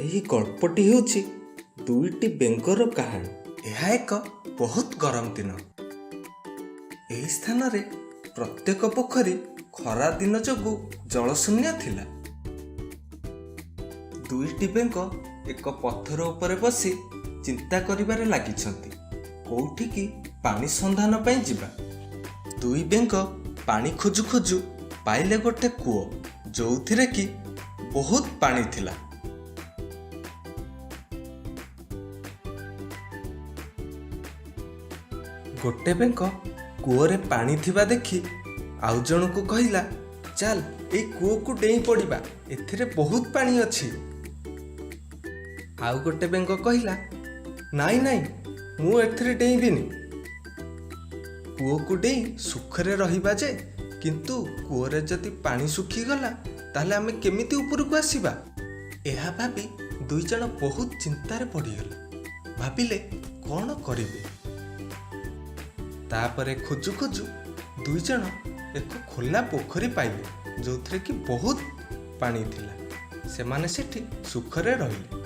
ଏହି ଗଳ୍ପଟି ହେଉଛି ଦୁଇଟି ବେଙ୍ଗର କାହାଣୀ। ଏହା ଏକ ବହୁତ ଗରମ ଦିନ। ଏହି ସ୍ଥାନରେ ପ୍ରତ୍ୟେକ ପୋଖରୀ ଖରା ଦିନ ଯୋଗୁଁ ଜଳଶୂନ୍ୟ ଥିଲା। ଦୁଇଟି ବେଙ୍ଗ ଏକ ପଥର ଉପରେ ବସି ଚିନ୍ତା କରିବାରେ ଲାଗିଛନ୍ତି, କୋଉଠିକି ପାଣି ସନ୍ଧାନ ପାଇଁ ଯିବା। ଦୁଇ ବେଙ୍ଗ ପାଣି ଖୋଜୁ ଖୋଜୁ ପାଇଲେ ଗୋଟେ କୂଅ, ଯୋଉଥିରେ କି ବହୁତ ପାଣି ଥିଲା। ଗୋଟେ ବେଙ୍ଗ କୂଅରେ ପାଣି ଥିବା ଦେଖି ଆଉ ଜଣକୁ କହିଲା, ଚାଲ ଏଇ କୂଅକୁ ଡେଇଁ ପଡ଼ିବା, ଏଥିରେ ବହୁତ ପାଣି ଅଛି। ଆଉ ଗୋଟେ ବେଙ୍ଗ କହିଲା, ନାଇଁ ନାଇଁ, ମୁଁ ଏଥିରେ ଡେଇଁବିନି। କୂଅକୁ ଡେଇଁ ସୁଖରେ ରହିବା ଯେ, କିନ୍ତୁ କୂଅରେ ଯଦି ପାଣି ଶୁଖିଗଲା ତାହେଲେ ଆମେ କେମିତି ଉପରକୁ ଆସିବା? ଏହା ଭାବି ଦୁଇ ଜଣ ବହୁତ ଚିନ୍ତାରେ ପଡ଼ିଗଲେ। ଭାବିଲେ କ'ଣ କରିବେ। ତାପରେ ଖୋଜୁ ଖୋଜୁ ଦୁଇ ଜଣ ଏକ ଖୋଲା ପୋଖରୀ ପାଇଲେ, ଯେଉଁଥିରେ କି ବହୁତ ପାଣି ଥିଲା। ସେମାନେ ସେଠି ସୁଖରେ ରହିଲେ।